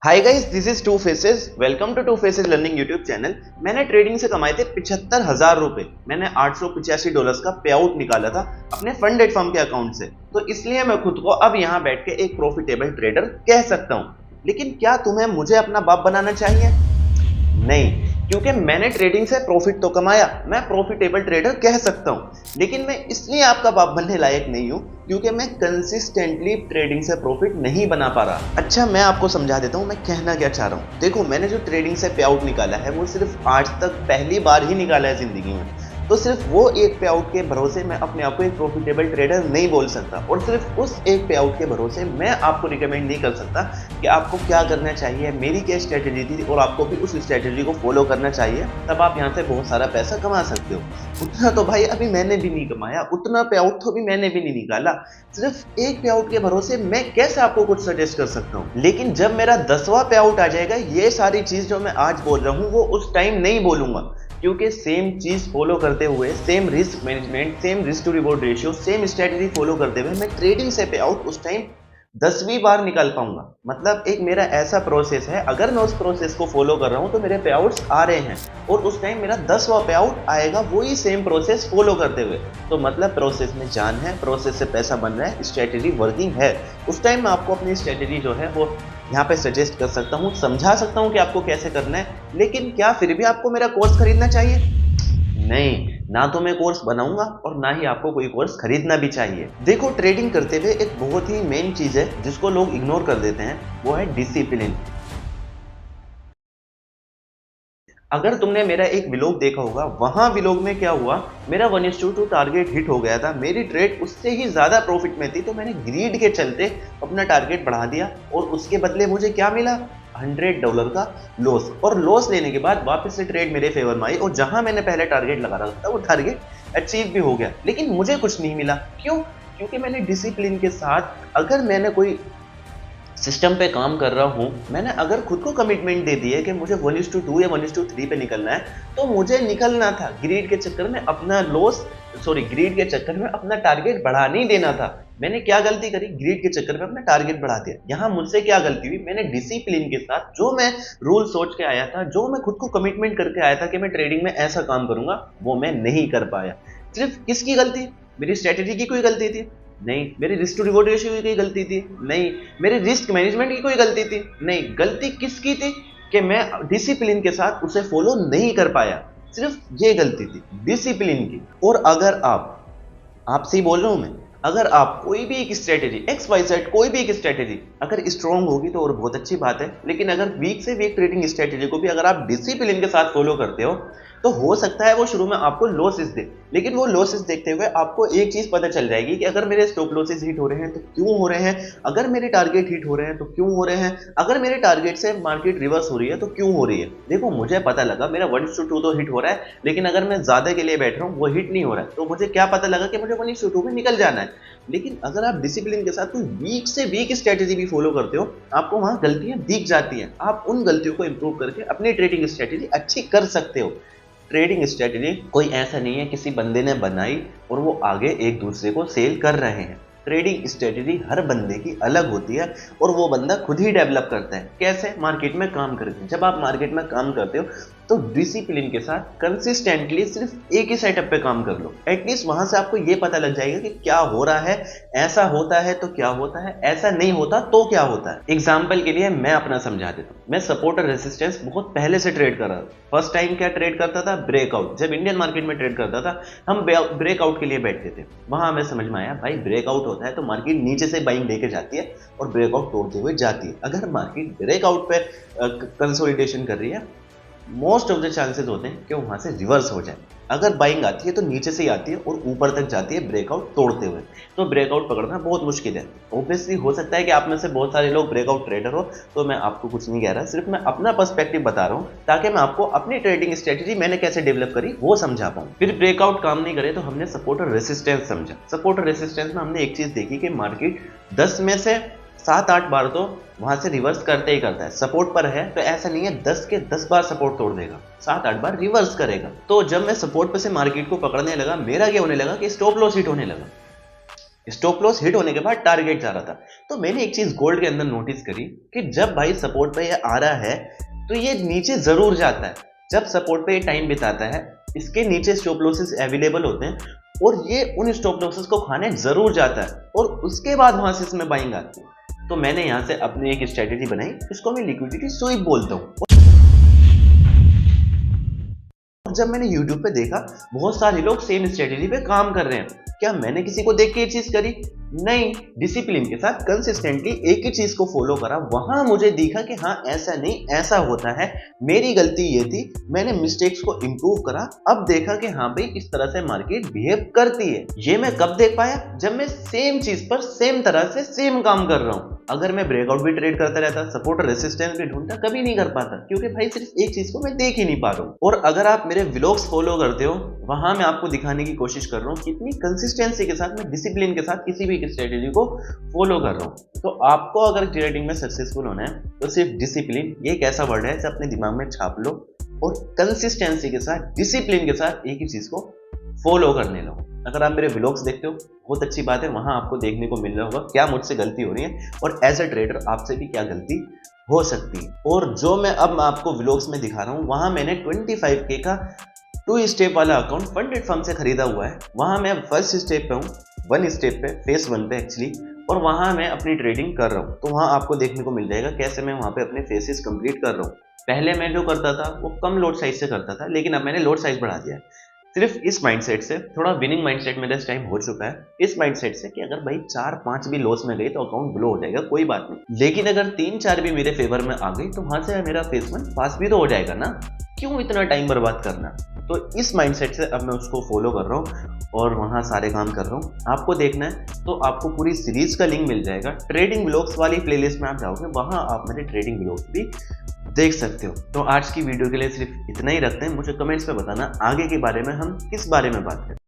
Hi guys, this is Two Faces. Welcome to Faces Learning YouTube channel. मैंने trading से कमाए थे 75,000 रुपए। मैंने $885 का पे आउट निकाला था अपने फंडेड फर्म के अकाउंट से। तो इसलिए मैं खुद को अब यहाँ बैठ के एक प्रॉफिटेबल ट्रेडर कह सकता हूँ। लेकिन क्या तुम्हें मुझे अपना बाप बनाना चाहिए? नहीं, क्योंकि मैंने ट्रेडिंग से प्रॉफिट तो कमाया, मैं प्रॉफिटेबल ट्रेडर कह सकता हूं। लेकिन मैं इसलिए आपका बाप बनने लायक नहीं हूं क्योंकि मैं कंसिस्टेंटली ट्रेडिंग से प्रॉफिट नहीं बना पा रहा। अच्छा, मैं आपको समझा देता हूं मैं कहना क्या चाह रहा हूं। देखो, मैंने जो ट्रेडिंग से पे आउट निकाला है वो सिर्फ आज तक पहली बार ही निकाला है जिंदगी में। तो सिर्फ वो एक पे आउट के भरोसे मैं अपने आप को एक प्रॉफिटेबल ट्रेडर नहीं बोल सकता, और सिर्फ उस एक पे आउट के भरोसे मैं आपको रिकमेंड नहीं कर सकता कि आपको क्या करना चाहिए, मेरी क्या स्ट्रेटेजी थी और आपको भी उस स्ट्रेटेजी को फॉलो करना चाहिए, तब आप यहाँ से बहुत सारा पैसा कमा सकते हो। उतना तो भाई अभी मैंने भी नहीं कमाया, उतना पे आउट तो भी मैंने भी नहीं निकाला। सिर्फ एक पे आउट के भरोसे मैं कैसे आपको कुछ सजेस्ट कर सकता हूँ। लेकिन जब मेरा 10वां पे आउट आ जाएगा, ये सारी चीज जो मैं आज बोल रहा हूँ वो उस टाइम नहीं बोलूंगा, क्योंकि सेम चीज फॉलो करते हुए, same risk management, same risk to reward ratio, same strategy follow करते हुए मैं ट्रेडिंग से पे आउट उस टाइम 10वीं बार निकाल पाऊंगा। मतलब एक मेरा ऐसा प्रोसेस है, अगर मैं उस प्रोसेस को फॉलो कर रहा हूं तो मेरे पे आउट्स आ रहे हैं, और उस टाइम मेरा 10वां पे आउट आएगा वही सेम प्रोसेस फॉलो करते हुए। तो मतलब प्रोसेस में जान है, प्रोसेस से पैसा बन रहा है, स्ट्रेटेजी वर्किंग है। उस टाइम मैं आपको अपनी स्ट्रेटेजी जो है वो यहाँ पे सजेस्ट कर सकता हूँ, समझा सकता हूँ कि आपको कैसे करना है। लेकिन क्या फिर भी आपको मेरा कोर्स खरीदना चाहिए? नहीं, ना तो मैं कोर्स बनाऊंगा और ना ही आपको कोई कोर्स खरीदना भी चाहिए। देखो, ट्रेडिंग करते हुए एक बहुत ही मेन चीज है जिसको लोग इग्नोर कर देते हैं, वो है डिसिप्लिन। अगर तुमने मेरा एक व्लॉग देखा होगा, वहां व्लॉग में क्या हुआ, मेरा 1:2 टारगेट हिट हो गया था, मेरी ट्रेड उससे ही ज्यादा प्रॉफिट में थी, तो मैंने ग्रीड के चलते अपना टारगेट बढ़ा दिया, और उसके बदले मुझे क्या मिला? $100 का लॉस। और लॉस लेने के बाद वापस से ट्रेड मेरे फेवर में आई, और जहां मैंने पहले टारगेट लगा रखा था वो टारगेट अचीव भी हो गया। लेकिन मुझे कुछ नहीं मिला। क्यों? क्योंकि मैंने डिसिप्लिन के साथ, अगर मैंने कोई सिस्टम पे काम कर रहा हूँ, मैंने अगर खुद को कमिटमेंट दे दी है कि मुझे 1:2 या 1:3 पे निकलना है, तो मुझे निकलना था। ग्रीड के चक्कर में अपना लॉस, सॉरी, ग्रीड के चक्कर में अपना टारगेट बढ़ा नहीं देना था। मैंने क्या गलती करी? ग्रीड के चक्कर में अपना टारगेट बढ़ा दिया। यहाँ मुझसे क्या गलती हुई? मैंने डिसिप्लिन के साथ, जो मैं रूल सोच के आया था, जो मैं खुद को कमिटमेंट करके आया था कि मैं ट्रेडिंग में ऐसा काम करूंगा, वो मैं नहीं कर पाया। सिर्फ किसकी गलती? मेरी स्ट्रेटेजी की कोई गलती थी? नहीं। मेरी रिस्क टू रिवॉर्ड रेशियो की कोई गलती थी? नहीं। मेरी रिस्क मैनेजमेंट की कोई गलती थी? नहीं। गलती किसकी थी? कि मैं डिसिप्लिन के साथ उसे फॉलो नहीं कर पाया। सिर्फ ये गलती थी, डिसिप्लिन की। और अगर आपसे ही बोल रहा हूं मैं, अगर आप कोई भी एक स्ट्रेटेजी XYZ, कोई भी एक स्ट्रेटेजी अगर स्ट्रॉन्ग होगी तो और बहुत अच्छी बात है, लेकिन अगर वीक से वीक ट्रेडिंग स्ट्रेटेजी को भी अगर आप डिसिप्लिन के साथ फॉलो करते हो, तो हो सकता है वो शुरू में आपको लॉसेस दे, लेकिन वो लॉसेस देखते हुए आपको एक चीज पता चल जाएगी कि अगर मेरे स्टॉप लॉसेस हिट हो रहे हैं तो क्यों हो रहे हैं, अगर मेरे टारगेट हिट हो रहे हैं तो क्यों हो रहे हैं, अगर मेरे टारगेट से मार्केट रिवर्स हो रही है तो क्यों हो रही है। देखो, मुझे पता लगा मेरा 1:2 तो हिट हो रहा है, लेकिन अगर मैं ज्यादा के लिए बैठ रहा हूँ वो हिट नहीं हो रहा है, तो मुझे क्या पता लगा कि मुझे 1:2 में निकल जाना है। लेकिन अगर आप डिसिप्लिन के साथ कोई वीक से वीक स्ट्रेटेजी भी फॉलो करते हो, आपको वहां गलतियां दिख जाती हैं। आप उन गलतियों को इंप्रूव करके अपनी ट्रेडिंग स्ट्रेटेजी अच्छी कर सकते हो। ट्रेडिंग स्ट्रेटेजी कोई ऐसा नहीं है किसी बंदे ने बनाई और वो आगे एक दूसरे को सेल कर रहे हैं। ट्रेडिंग स्ट्रेटेजी हर बंदे की अलग होती है, और वो बंदा खुद ही डेवलप करता है। कैसे? मार्केट में काम करके। जब आप मार्केट में काम करते हो तो डिसिप्लिन के साथ कंसिस्टेंटली सिर्फ एक ही सेटअप पे काम कर लो। एटलीस्ट वहां से आपको ये पता लग जाएगा कि क्या हो रहा है, ऐसा होता है तो क्या होता है, ऐसा नहीं होता तो क्या होता है। एग्जाम्पल के लिए मैं अपना समझा देता हूँ। मैं सपोर्ट और रेसिस्टेंस बहुत पहले से ट्रेड कर रहा था। फर्स्ट टाइम क्या ट्रेड करता था? ब्रेकआउट। जब इंडियन मार्केट में ट्रेड करता था, हम ब्रेकआउट के लिए बैठते थे। वहां हमें समझ में आया, भाई ब्रेकआउट होता है तो मार्केट नीचे से बाइंग लेके जाती है और ब्रेकआउट तोड़ते हुए जाती है। अगर मार्केट ब्रेकआउट पे कंसोलिडेशन कर रही है, मोस्ट ऑफ द चांसेस होते हैं कि वहां से रिवर्स हो जाए। अगर बाइंग आती है तो नीचे से ही आती है और ऊपर तक जाती है ब्रेकआउट तोड़ते हुए। तो ब्रेकआउट पकड़ना बहुत मुश्किल है। ऑब्वियसली हो सकता है कि आप में से बहुत सारे लोग ब्रेकआउट ट्रेडर हो, तो मैं आपको कुछ नहीं कह रहा, सिर्फ मैं अपना पर्सपेक्टिव बता रहा हूँ ताकि मैं आपको अपनी ट्रेडिंग स्ट्रेटेजी मैंने कैसे डेवलप करी वो समझा पाऊँ। फिर ब्रेकआउट काम नहीं करे तो हमने सपोर्ट और रेसिस्टेंस समझा। सपोर्ट और रेसिस्टेंस में हमने एक चीज देखी कि मार्केट 10 में से 7-8 बार तो वहां से रिवर्स करते ही करता है। सपोर्ट पर है तो ऐसा नहीं है 10 के 10 बार सपोर्ट तोड़ देगा, 7-8 बार रिवर्स करेगा। तो जब मैं सपोर्ट पर से मार्केट को पकड़ने लगा, मेरा क्या होने लगा कि स्टॉप लॉस हिट होने लगा। स्टॉप लॉस हिट होने के बाद टारगेट जा रहा था। तो मैंने एक चीज गोल्ड के अंदर नोटिस करी कि जब भाई सपोर्ट पे ये आ रहा है तो ये नीचे जरूर जाता है। जब सपोर्ट पे ये टाइम बिताता है, इसके नीचे स्टॉप लॉसेस अवेलेबल होते हैं और ये उन स्टॉप लॉसेस को खाने जरूर जाता है और उसके बाद वहां से इसमें बाइंग आती है। तो मैंने यहाँ से अपनी एक स्ट्रेटेजी बनाई, इसको मैं लिक्विडिटी स्वीप बोलता हूँ। और जब मैंने YouTube पे देखा बहुत सारे लोग सेम स्ट्रेटेजी पे काम कर रहे हैं, क्या मैंने किसी को देख के ये चीज करी? नहीं, डिसिप्लिन के साथ कंसिस्टेंटली एक ही चीज को फॉलो करा। वहां मुझे दिखा कि हाँ ऐसा नहीं, ऐसा होता है। मेरी गलती ये थी, मैंने मिस्टेक्स को इम्प्रूव करा। अब देखा कि हाँ भाई इस तरह से मार्केट बिहेव करती है। ये मैं कब देख पाया? जब मैं सेम चीज पर सेम तरह से सेम काम कर रहा हूँ। अगर मैं ब्रेकआउट भी ट्रेड करता रहता, सपोर्ट और रेसिस्टेंस भी ढूंढता, कभी नहीं कर पाता, क्योंकि भाई सिर्फ एक चीज को मैं देख ही नहीं पा रहा हूँ। और अगर आप मेरे व्लॉग्स फॉलो करते हो, वहां मैं आपको दिखाने की कोशिश कर रहा हूँ कितनी कंसिस्टेंसी के साथ मैं डिसिप्लिन के साथ किसी भी स्ट्रेटेजी को फॉलो कर रहा हूँ। तो आपको अगर ट्रेडिंग में सक्सेसफुल होना है तो सिर्फ डिसिप्लिन, ये एक ऐसा वर्ड है जिसे अपने दिमाग में छाप लो और कंसिस्टेंसी के साथ, डिसिप्लिन के साथ एक ही चीज को फॉलो करने लो। अगर आप मेरे व्लॉग्स देखते हो, बहुत अच्छी बात है, वहां आपको देखने को मिल रहा होगा क्या मुझसे गलती हो रही है और एज अ ट्रेडर आपसे भी क्या गलती हो सकती है। और जो मैं अब आपको व्लॉग्स में दिखा रहा हूँ, वहां मैंने 25K का 2 स्टेप वाला अकाउंट फंडेड फर्म से खरीदा हुआ है। वहां मैं फर्स्ट स्टेप पे हूँ, 1 स्टेप पे, फेस 1 पे एक्चुअली, और वहां मैं अपनी ट्रेडिंग कर रहा हूँ। तो वहां आपको देखने को मिल जाएगा कैसे मैं वहां पे अपने फेसेस कंप्लीट कर रहा हूँ। पहले मैं जो करता था वो कम लोड साइज से करता था, लेकिन अब मैंने लोड साइज बढ़ा दिया है। सिर्फ इस माइंडसेट से, थोड़ा विनिंग माइंडसेट मेरा इस टाइम हो चुका है, इस माइंडसेट से कि अगर भाई 4-5 भी लॉस में गई तो अकाउंट ब्लो हो जाएगा, कोई बात नहीं, लेकिन अगर 3-4 भी मेरे फेवर में आ गई तो वहां से मेरा फेस 1 पास भी तो हो जाएगा ना, क्यों इतना टाइम बर्बाद करना। तो इस माइंडसेट से अब मैं उसको फॉलो कर रहा हूँ और वहाँ सारे काम कर रहा हूँ। आपको देखना है तो आपको पूरी सीरीज का लिंक मिल जाएगा। ट्रेडिंग व्लॉग्स वाली प्लेलिस्ट में आप जाओगे, वहाँ आप मेरे ट्रेडिंग व्लॉग्स भी देख सकते हो। तो आज की वीडियो के लिए सिर्फ इतना ही रखते हैं। मुझे कमेंट्स में बताना आगे के बारे में हम किस बारे में बात करें।